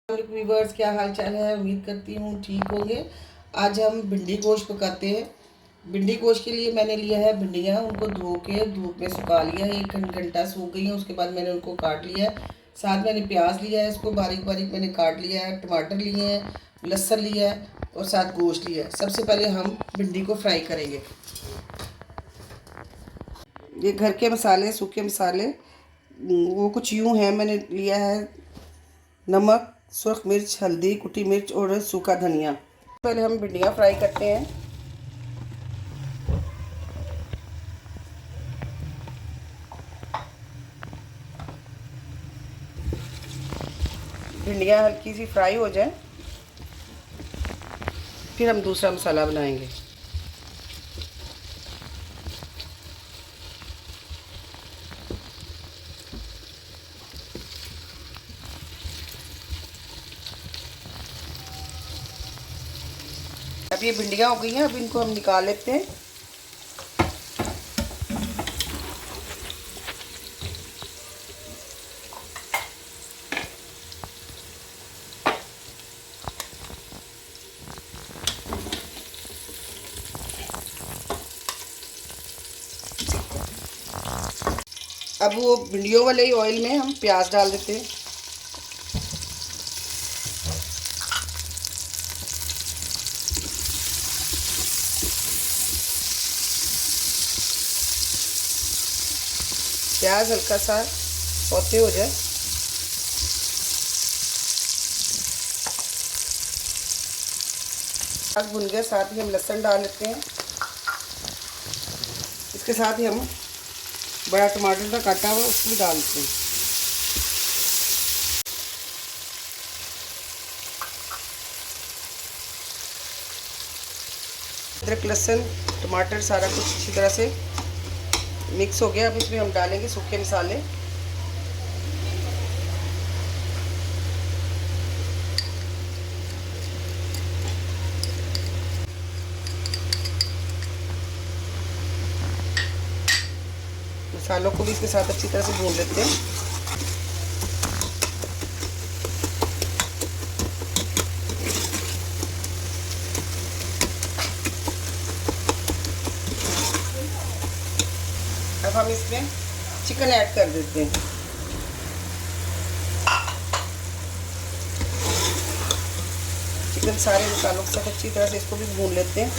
Viewers, क्या हाल चाल है। उम्मीद करती हूँ ठीक होंगे। आज हम भिंडी गोश्त पकाते हैं। भिंडी गोश्त के लिए मैंने लिया है भिंडियाँ, उनको धो के धूप में सुखा लिया है। 1 घंटा सूख गई है। उसके बाद मैंने उनको काट लिया है। साथ मैंने प्याज लिया है, इसको बारीक बारीक मैंने काट लिया है। टमाटर लिए हैं, लहसुन लिया है और साथ गोश्त लिया है। सबसे पहले हम भिंडी को फ्राई करेंगे। ये घर के मसाले, सूखे मसाले, वो कुछ यूँ हैं। मैंने लिया है नमक, सुरख मिर्च, हल्दी, कुटी मिर्च और सूखा धनिया। पहले हम भिंडियाँ फ्राई करते हैं। भिंडियाँ हल्की सी फ्राई हो जाए, फिर हम दूसरा मसाला बनाएंगे। अब ये भिंडियाँ हो गई हैं, अब इनको हम निकाल लेते हैं। अब वो भिंडियों वाले ही ऑयल में हम प्याज डाल देते हैं। प्याज हल्का सा सौते हो जाए, प्याज भुन गया, साथ ही हम लहसुन डाल लेते हैं। इसके साथ ही हम बड़ा टमाटर का काटा हुआ उसको भी डाल देते हैं। अदरक, लहसुन, टमाटर सारा कुछ अच्छी तरह से मिक्स हो गया। अब इसमें हम डालेंगे सूखे मसाले। मसालों को भी इसके साथ अच्छी तरह से भून लेते हैं। अब हम इसमें चिकन ऐड कर देते हैं। चिकन सारे मसालों के साथ अच्छी तरह से इसको भी भून लेते हैं।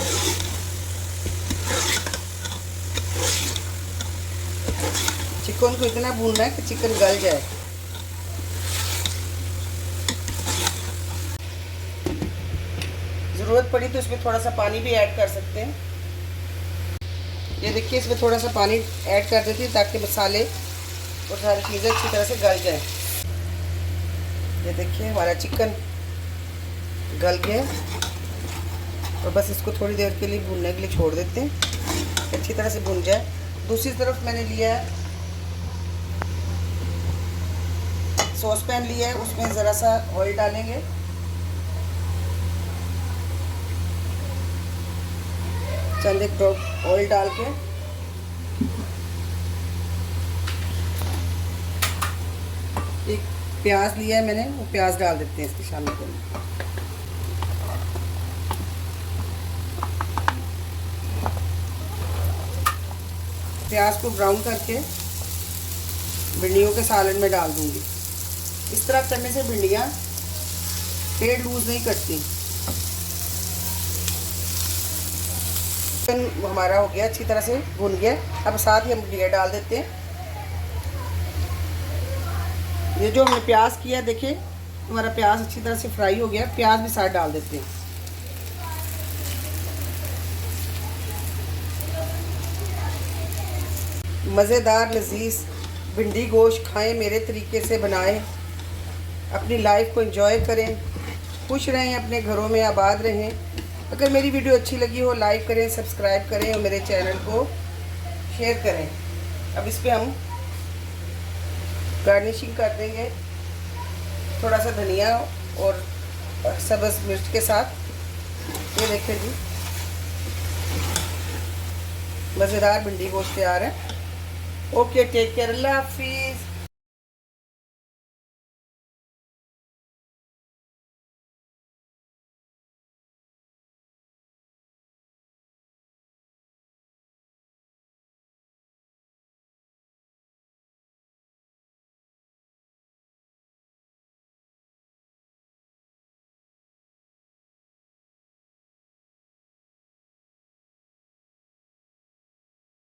चिकन को इतना भूनना है कि चिकन गल जाए। ज़रूरत पड़ी तो इसमें थोड़ा सा पानी भी ऐड कर सकते हैं। ये देखिए, इसमें थोड़ा सा पानी ऐड कर देती है ताकि मसाले और सारी चीज़ें अच्छी तरह से गल जाए। ये देखिए, हमारा चिकन गल गया और बस इसको थोड़ी देर के लिए भूनने के लिए छोड़ देते हैं, अच्छी तरह से भून जाए। दूसरी तरफ मैंने लिया है सॉस पैन लिया है, उसमें ज़रा सा ऑयल डालेंगे। चंद एक ड्रॉप ऑयल डाल के एक प्याज लिया है मैंने, वो प्याज डाल देते हैं इसके सामने को। प्याज को ब्राउन करके भिंडियों के सालन में डाल दूंगी। इस तरह करने से भिंडियाँ पेट लूज नहीं करती। चिकन हमारा हो गया, अच्छी तरह से भुन गया। अब साथ ही हम भिंडियाँ डाल देते हैं। ये जो हमने प्याज किया, देखिए हमारा प्याज अच्छी तरह से फ्राई हो गया। प्याज भी साथ डाल देते हैं। मज़ेदार लजीज भिंडी गोश्त खाएं, मेरे तरीके से बनाएं, अपनी लाइफ को एंजॉय करें, खुश रहें, अपने घरों में आबाद रहें। अगर मेरी वीडियो अच्छी लगी हो, लाइक करें, सब्सक्राइब करें और मेरे चैनल को शेयर करें। अब इस पर हम गार्निशिंग कर देंगे थोड़ा सा धनिया और सब्ज़ मिर्च के साथ। ये देखिए जी, मज़ेदार भिंडी गोश्त तैयार है। ओके, टेक केयर, अल्लाह हाफिज़।